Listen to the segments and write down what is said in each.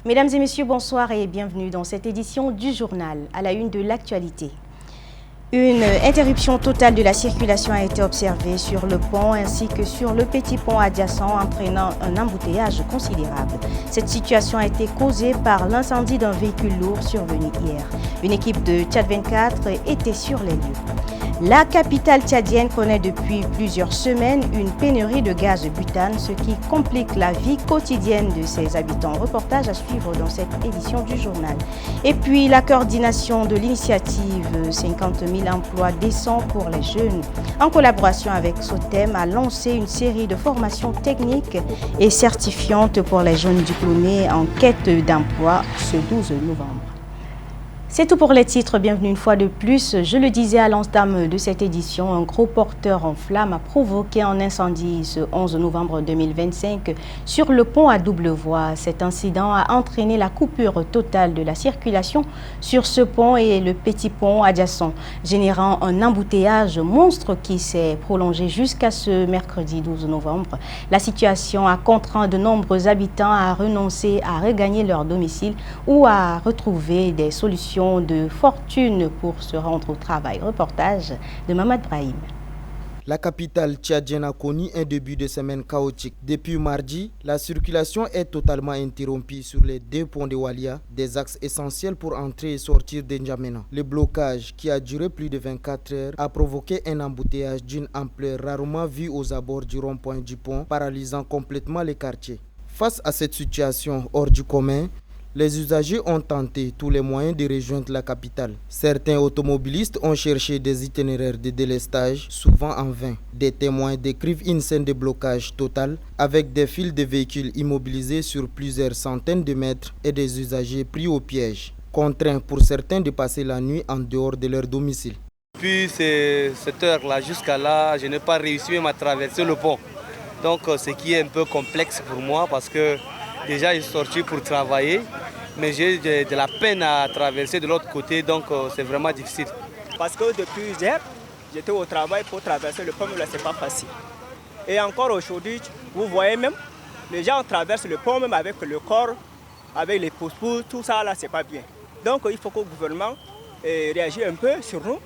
Mesdames et messieurs, bonsoir et bienvenue dans cette édition du journal à la une de l'actualité. Une interruption totale de la circulation a été observée sur le pont ainsi que sur le petit pont adjacent entraînant un embouteillage considérable. Cette situation a été causée par l'incendie d'un véhicule lourd survenu hier. Une équipe de Tchad 24 était sur les lieux. La capitale tchadienne connaît depuis plusieurs semaines une pénurie de gaz butane, ce qui complique la vie quotidienne de ses habitants. Reportage à suivre dans cette édition du journal. Et puis la coordination de l'initiative 50 000 emplois décents pour les jeunes, en collaboration avec SOTEM, a lancé une série de formations techniques et certifiantes pour les jeunes diplômés en quête d'emploi ce 12 novembre. C'est tout pour les titres. Bienvenue une fois de plus. Je le disais à l'entame de cette édition, un gros porteur en flammes a provoqué un incendie ce 11 novembre 2025 sur le pont à double voie. Cet incident a entraîné la coupure totale de la circulation sur ce pont et le petit pont adjacent, générant un embouteillage monstre qui s'est prolongé jusqu'à ce mercredi 12 novembre. La situation a contraint de nombreux habitants à renoncer à regagner leur domicile ou à retrouver des solutions de fortune pour se rendre au travail. Reportage de Mamad Brahim. La capitale tchadienne a connu un début de semaine chaotique. Depuis mardi, la circulation est totalement interrompue sur les deux ponts de Walia, des axes essentiels pour entrer et sortir d'Njamena. Le blocage, qui a duré plus de 24 heures, a provoqué un embouteillage d'une ampleur rarement vue aux abords du rond-point du pont, paralysant complètement les quartiers. Face à cette situation hors du commun, les usagers ont tenté tous les moyens de rejoindre la capitale. Certains automobilistes ont cherché des itinéraires de délestage, souvent en vain. Des témoins décrivent une scène de blocage total avec des files de véhicules immobilisés sur plusieurs centaines de mètres et des usagers pris au piège, contraints pour certains de passer la nuit en dehors de leur domicile. Depuis cette heure-là jusqu'à là, je n'ai pas réussi même à traverser le pont. Donc ce qui est un peu complexe pour moi parce que déjà je suis sorti pour travailler, mais j'ai de la peine à traverser de l'autre côté, donc c'est vraiment difficile. Parce que depuis hier, j'étais au travail pour traverser le pont, mais là c'est pas facile. Et encore aujourd'hui, vous voyez même, les gens traversent le pont même avec le corps, avec les pouces-pouces, tout ça là c'est pas bien. Donc il faut que le gouvernement réagisse un peu sur nous.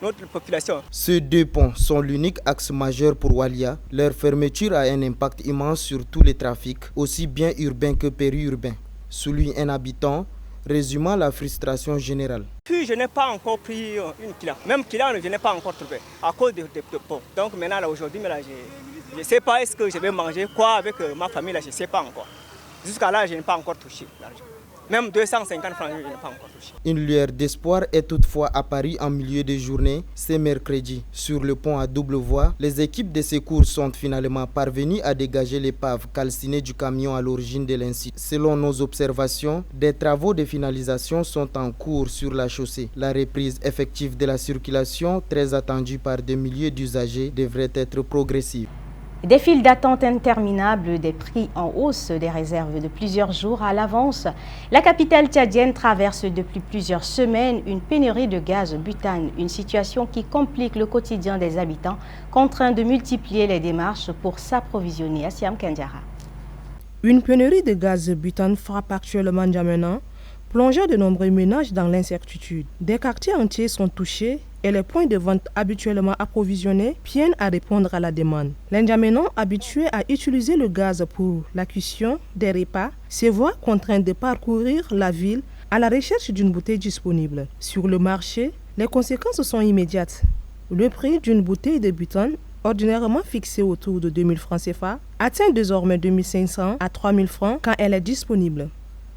Notre population. Ces deux ponts sont l'unique axe majeur pour Walia. Leur fermeture a un impact immense sur tous les trafics, aussi bien urbains que périurbains. Souligne un habitant, résumant la frustration générale. Puis je n'ai pas encore pris une client. Même client, je n'ai pas encore trouvé à cause de ponts. Donc maintenant, là, aujourd'hui, je ne sais pas est-ce que je vais manger quoi avec ma famille, là, je ne sais pas encore. Jusqu'à là, je n'ai pas encore touché l'argent. Même 250 francs, je n'ai pas encore touché. Une lueur d'espoir est toutefois apparue en milieu de journée, ce mercredi. Sur le pont à double voie, les équipes de secours sont finalement parvenues à dégager l'épave calcinée du camion à l'origine de l'incident. Selon nos observations, des travaux de finalisation sont en cours sur la chaussée. La reprise effective de la circulation, très attendue par des milliers d'usagers, devrait être progressive. Des files d'attente interminables, des prix en hausse, des réserves de plusieurs jours à l'avance. La capitale tchadienne traverse depuis plusieurs semaines une pénurie de gaz butane, une situation qui complique le quotidien des habitants, contraints de multiplier les démarches pour s'approvisionner. Assiam Kendjara. Une pénurie de gaz butane frappe actuellement N'Djamena, plongeant de nombreux ménages dans l'incertitude. Des quartiers entiers sont touchés et les points de vente habituellement approvisionnés peinent à répondre à la demande. Les N'Djamenans habitués à utiliser le gaz pour la cuisson des repas se voient contraints de parcourir la ville à la recherche d'une bouteille disponible. Sur le marché, les conséquences sont immédiates. Le prix d'une bouteille de butane, ordinairement fixé autour de 2 000 francs CFA, atteint désormais 2 500 à 3 000 francs quand elle est disponible.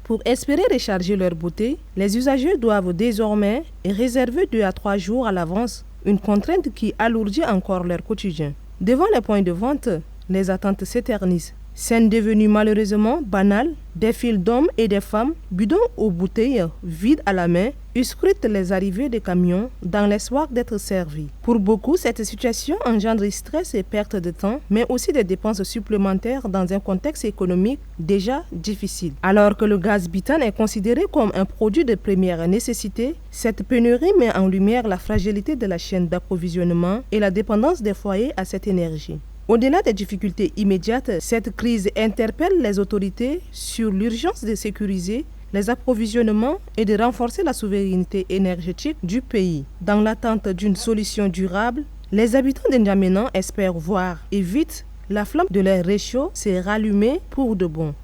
Pour espérer recharger leur bouteille, les usagers doivent désormais réserver 2 à 3 jours à l'avance, une contrainte qui alourdit encore leur quotidien. Devant les points de vente, les attentes s'éternisent. Scène devenue malheureusement banale, des files d'hommes et des femmes, bidons aux bouteilles vides à la main, scrutent les arrivées des camions dans l'espoir d'être servis. Pour beaucoup, cette situation engendre stress et perte de temps, mais aussi des dépenses supplémentaires dans un contexte économique déjà difficile. Alors que le gaz butane est considéré comme un produit de première nécessité, cette pénurie met en lumière la fragilité de la chaîne d'approvisionnement et la dépendance des foyers à cette énergie. Au-delà des difficultés immédiates, cette crise interpelle les autorités sur l'urgence de sécuriser les approvisionnements et de renforcer la souveraineté énergétique du pays. Dans l'attente d'une solution durable, les habitants d'Injamena espèrent voir et vite la flamme de leur réchaud s'est rallumée pour de bon.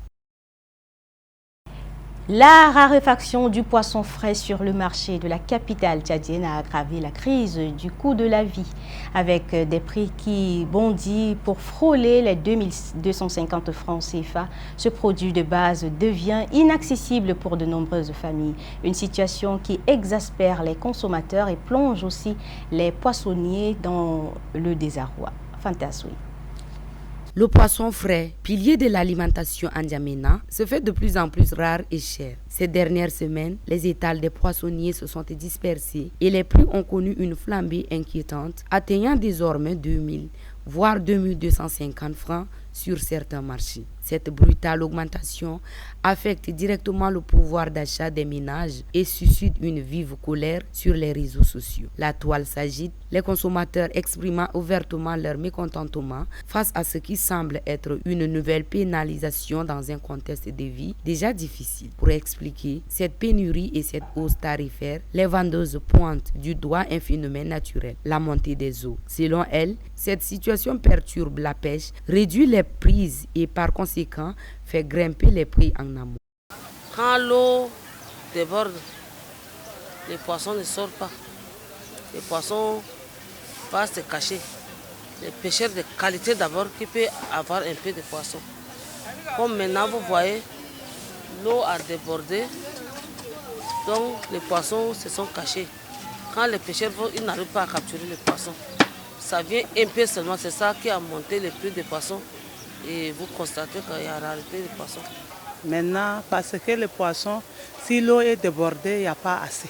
La raréfaction du poisson frais sur le marché de la capitale tchadienne a aggravé la crise du coût de la vie, avec des prix qui bondissent pour frôler les 2250 francs CFA. Ce produit de base devient inaccessible pour de nombreuses familles, une situation qui exaspère les consommateurs et plonge aussi les poissonniers dans le désarroi. Fantasoui. Le poisson frais, pilier de l'alimentation en N'Djamena, se fait de plus en plus rare et cher. Ces dernières semaines, les étals des poissonniers se sont dispersés et les prix ont connu une flambée inquiétante, atteignant désormais 2000, voire 2250 francs sur certains marchés. Cette brutale augmentation affecte directement le pouvoir d'achat des ménages et suscite une vive colère sur les réseaux sociaux. La toile s'agite, les consommateurs exprimant ouvertement leur mécontentement face à ce qui semble être une nouvelle pénalisation dans un contexte de vie déjà difficile. Pour expliquer cette pénurie et cette hausse tarifaire, les vendeuses pointent du doigt un phénomène naturel, la montée des eaux. Selon elles, cette situation perturbe la pêche, réduit les prises et par conséquent fait grimper les prix en amont. Quand l'eau déborde, les poissons ne sortent pas. Les poissons passent se cacher. Les pêcheurs de qualité d'abord qui peuvent avoir un peu de poissons. Comme maintenant vous voyez, l'eau a débordé, donc les poissons se sont cachés. Quand les pêcheurs vont, ils n'arrivent pas à capturer les poissons. Ça vient un peu seulement, c'est ça qui a monté le prix des poissons. Et vous constatez qu'il y a rareté des poissons. Maintenant, parce que les poissons, si l'eau est débordée, il n'y a pas assez.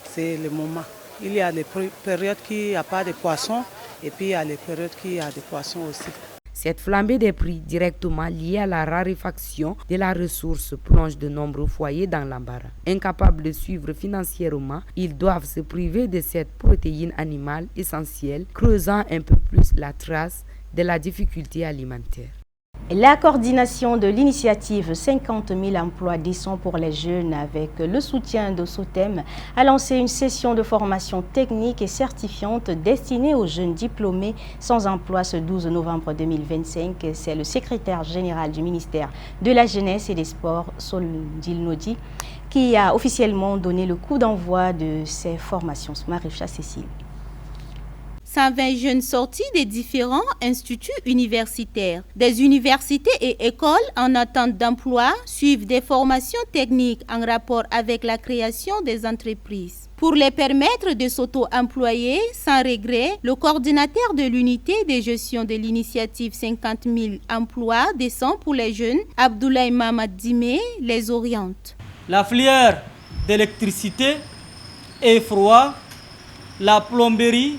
C'est le moment. Il y a les périodes qui n'y a pas de poissons et puis il y a les périodes qui y a des poissons aussi. Cette flambée des prix directement liée à la raréfaction de la ressource plonge de nombreux foyers dans l'embarras. Incapables de suivre financièrement, ils doivent se priver de cette protéine animale essentielle, creusant un peu plus la trace de la difficulté alimentaire. La coordination de l'initiative 50 000 emplois décents pour les jeunes avec le soutien de SOTEM a lancé une session de formation technique et certifiante destinée aux jeunes diplômés sans emploi ce 12 novembre 2025. C'est le secrétaire général du ministère de la Jeunesse et des Sports, Solandil Nodi, qui a officiellement donné le coup d'envoi de ces formations. Marie-Cha Cécile. 120 jeunes sortis des différents instituts universitaires. Des universités et écoles en attente d'emploi suivent des formations techniques en rapport avec la création des entreprises. Pour les permettre de s'auto-employer sans regret, le coordinateur de l'unité de gestion de l'initiative 50 000 emplois décents pour les jeunes, Abdoulaye Mamad Dime, les oriente. La filière d'électricité et froid, la plomberie,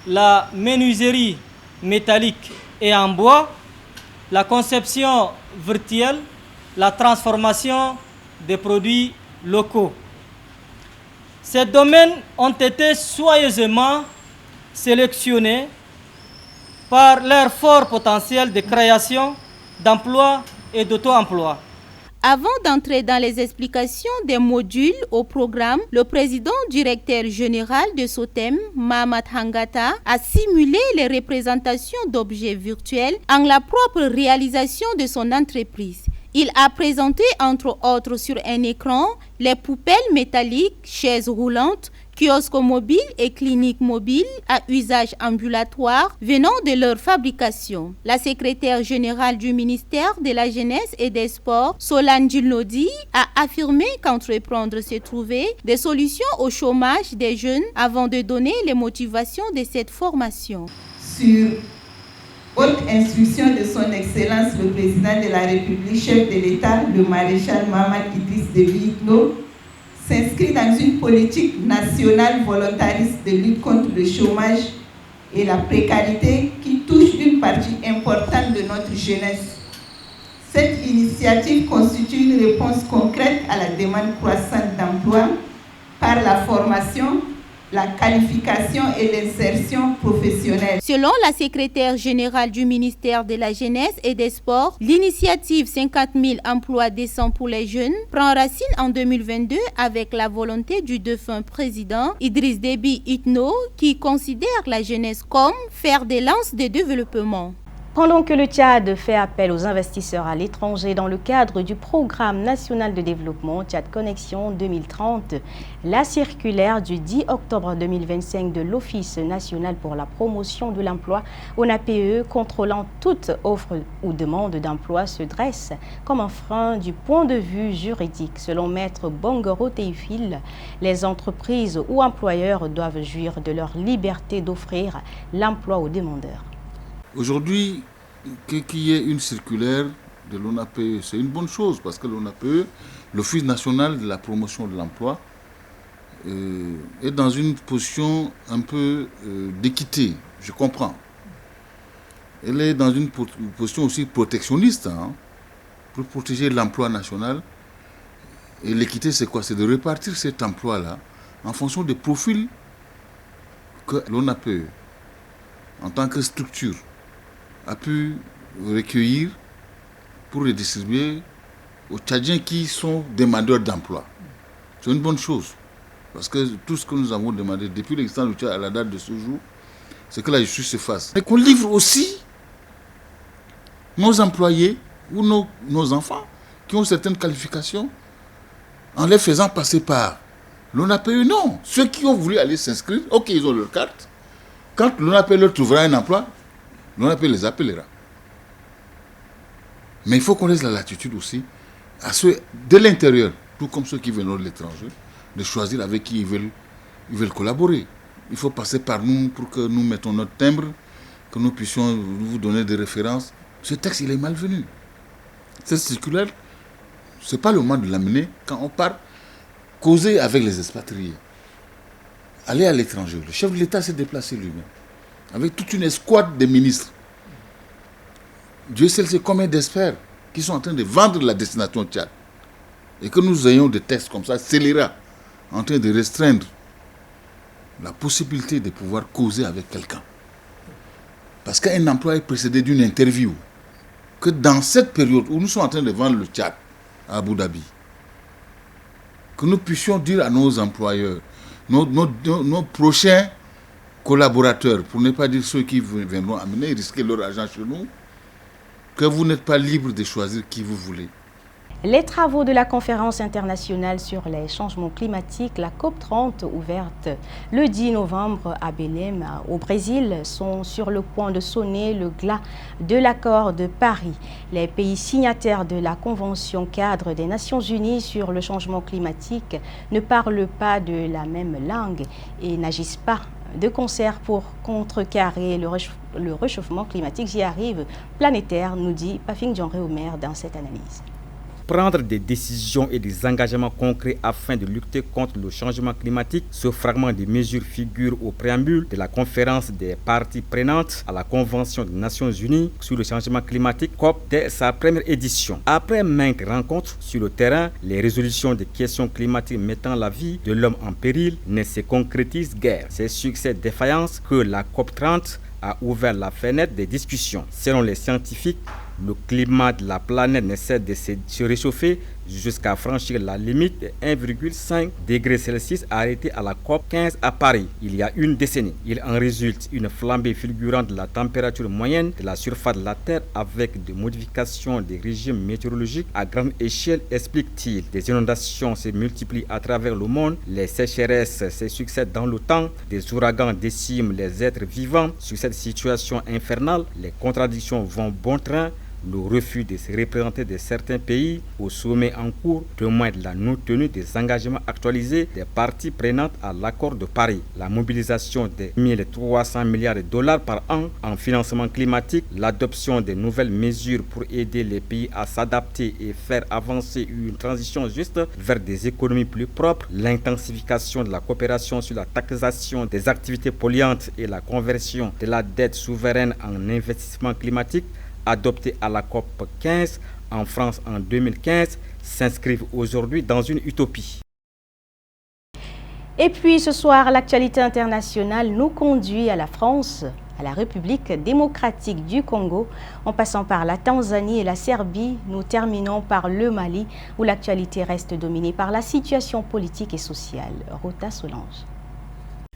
la menuiserie métallique et en bois, la conception virtuelle, la transformation des produits locaux. Ces domaines ont été soigneusement sélectionnés par leur fort potentiel de création d'emplois et d'auto-emploi. Avant d'entrer dans les explications des modules au programme, le président directeur général de SOTEM, Mamad Hangata, a simulé les représentations d'objets virtuels en la propre réalisation de son entreprise. Il a présenté entre autres sur un écran les poubelles métalliques, chaises roulantes, kiosques mobiles et cliniques mobiles à usage ambulatoire venant de leur fabrication. La secrétaire générale du ministère de la Jeunesse et des Sports, Solandil Nodi, a affirmé qu'entreprendre se trouver des solutions au chômage des jeunes avant de donner les motivations de cette formation. Sur haute instruction de son Excellence le Président de la République, chef de l'État, le maréchal Mamad Idriss Déby Itno, s'inscrit dans une politique nationale volontariste de lutte contre le chômage et la précarité qui touche une partie importante de notre jeunesse. Cette initiative constitue une réponse concrète à la demande croissante d'emploi par la formation, la qualification et l'insertion professionnelle. Selon la secrétaire générale du ministère de la Jeunesse et des Sports, l'initiative 50 000 emplois décents pour les jeunes prend racine en 2022 avec la volonté du défunt président Idriss Déby Itno qui considère la jeunesse comme fer de lance de développement. Pendant que le Tchad fait appel aux investisseurs à l'étranger dans le cadre du programme national de développement Tchad Connexion 2030, la circulaire du 10 octobre 2025 de l'Office national pour la promotion de l'emploi, ONAPE, contrôlant toute offre ou demande d'emploi se dresse comme un frein du point de vue juridique. Selon Maître Bongoro Théophile, les entreprises ou employeurs doivent jouir de leur liberté d'offrir l'emploi aux demandeurs. Aujourd'hui, qu'il y ait une circulaire de l'ONAPE, c'est une bonne chose parce que l'ONAPE, l'Office national de la promotion de l'emploi, est dans une position un peu d'équité, je comprends. Elle est dans une position aussi protectionniste, pour protéger l'emploi national. Et l'équité, c'est quoi? C'est de répartir cet emploi-là en fonction des profils que l'ONAPE, en tant que structure, a pu recueillir pour les distribuer aux Tchadiens qui sont demandeurs d'emploi. C'est une bonne chose. Parce que tout ce que nous avons demandé depuis l'existence du Tchad à la date de ce jour, c'est que la justice se fasse. Et qu'on livre aussi nos employés ou nos enfants qui ont certaines qualifications en les faisant passer par l'ONAPE. Non. Ceux qui ont voulu aller s'inscrire, ok, ils ont leur carte. Quand l'ONAPE leur trouvera un emploi, l'ONAPE les appellera. Mais il faut qu'on laisse la latitude aussi à ceux de l'intérieur, tout comme ceux qui viennent de l'étranger, de choisir avec qui ils veulent collaborer. Il faut passer par nous pour que nous mettons notre timbre, que nous puissions vous donner des références. Ce texte, il est malvenu. Cette circulaire, ce n'est pas le moment de l'amener quand on part causer avec les expatriés. Aller à l'étranger. Le chef de l'État s'est déplacé lui-même, avec toute une escouade de ministres. Dieu seul sait combien d'experts qui sont en train de vendre la destination Tchad. Et que nous ayons des textes comme ça, scélérats, en train de restreindre la possibilité de pouvoir causer avec quelqu'un. Parce qu'un emploi est précédé d'une interview. Que dans cette période où nous sommes en train de vendre le Tchad à Abu Dhabi, que nous puissions dire à nos employeurs, nos prochains collaborateurs, pour ne pas dire ceux qui viendront amener, risquer leur argent chez nous, que vous n'êtes pas libre de choisir qui vous voulez. Les travaux de la conférence internationale sur les changements climatiques, la COP30, ouverte le 10 novembre à Belém, au Brésil, sont sur le point de sonner le glas de l'accord de Paris. Les pays signataires de la Convention cadre des Nations Unies sur le changement climatique ne parlent pas de la même langue et n'agissent pas de concert pour contrecarrer le réchauffement climatique. J'y arrive planétaire, nous dit Pafing Djonre-Omer dans cette analyse. Prendre des décisions et des engagements concrets afin de lutter contre le changement climatique. Ce fragment de mesures figure au préambule de la conférence des parties prenantes à la Convention des Nations Unies sur le changement climatique COP dès sa première édition. Après maintes rencontres sur le terrain, les résolutions des questions climatiques mettant la vie de l'homme en péril ne se concrétisent guère. C'est sur cette défaillance que la COP30 a ouvert la fenêtre des discussions. Selon les scientifiques, le climat de la planète ne cesse de se réchauffer jusqu'à franchir la limite de 1,5 degrés Celsius arrêtée à la COP 15 à Paris il y a une décennie. Il en résulte une flambée fulgurante de la température moyenne de la surface de la Terre avec des modifications des régimes météorologiques à grande échelle, explique-t-il. Des inondations se multiplient à travers le monde, les sécheresses se succèdent dans le temps, des ouragans déciment les êtres vivants. Sur cette situation infernale, les contradictions vont bon train. Le refus de se représenter de certains pays au sommet en cours témoigne de la non-tenue des engagements actualisés des parties prenantes à l'accord de Paris. La mobilisation de 1300 milliards de dollars par an en financement climatique, l'adoption de nouvelles mesures pour aider les pays à s'adapter et faire avancer une transition juste vers des économies plus propres, l'intensification de la coopération sur la taxation des activités polluantes et la conversion de la dette souveraine en investissement climatique, adopté à la COP 15 en France en 2015, s'inscrivent aujourd'hui dans une utopie. Et puis ce soir, l'actualité internationale nous conduit à la France, à la République démocratique du Congo, en passant par la Tanzanie et la Serbie. Nous terminons par le Mali, où l'actualité reste dominée par la situation politique et sociale. Rota Solange.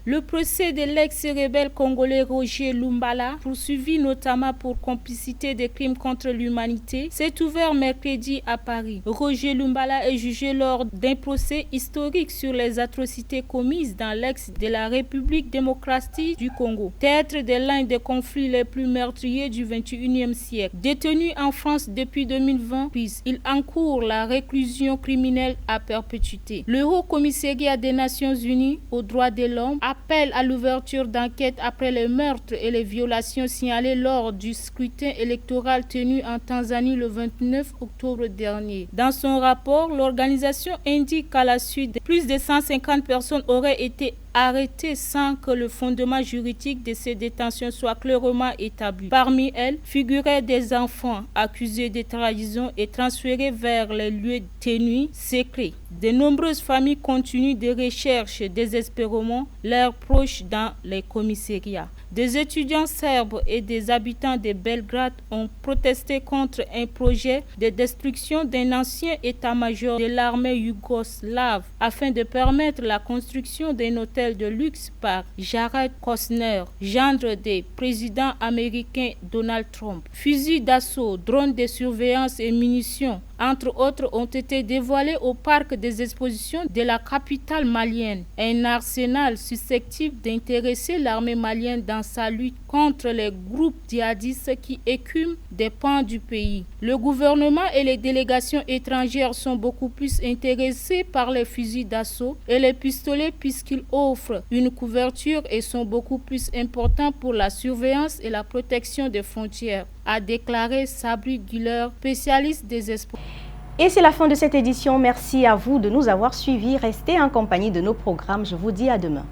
Le procès de l'ex-rebelle congolais Roger Lumbala, poursuivi notamment pour complicité des crimes contre l'humanité, s'est ouvert mercredi à Paris. Roger Lumbala est jugé lors d'un procès historique sur les atrocités commises dans l'ex de la République démocratique du Congo, théâtre de l'un des conflits les plus meurtriers du XXIe siècle. Détenu en France depuis 2020, il encourt la réclusion criminelle à perpétuité. Le Haut Commissariat des Nations Unies aux droits de l'homme appelle à l'ouverture d'enquêtes après les meurtres et les violations signalées lors du scrutin électoral tenu en Tanzanie le 29 octobre dernier. Dans son rapport, l'organisation indique qu'à la suite, plus de 150 personnes auraient été arrêtées sans que le fondement juridique de ces détentions soit clairement établi. Parmi elles figuraient des enfants accusés de trahison et transférés vers les lieux tenus secrets. De nombreuses familles continuent de rechercher désespérément leurs proches dans les commissariats. Des étudiants serbes et des habitants de Belgrade ont protesté contre un projet de destruction d'un ancien état-major de l'armée yougoslave afin de permettre la construction d'un hôtel de luxe par Jared Kushner, gendre du président américain Donald Trump. Fusils d'assaut, drones de surveillance et munitions, entre autres, ont été dévoilés au parc des expositions de la capitale malienne. Un arsenal susceptible d'intéresser l'armée malienne dans sa lutte contre les groupes djihadistes qui écument des pans du pays. Le gouvernement et les délégations étrangères sont beaucoup plus intéressés par les fusils d'assaut et les pistolets puisqu'ils offrent une couverture et sont beaucoup plus importants pour la surveillance et la protection des frontières, a déclaré Sabri Guiller, spécialiste des espoirs. Et c'est la fin de cette édition. Merci à vous de nous avoir suivis. Restez en compagnie de nos programmes. Je vous dis à demain.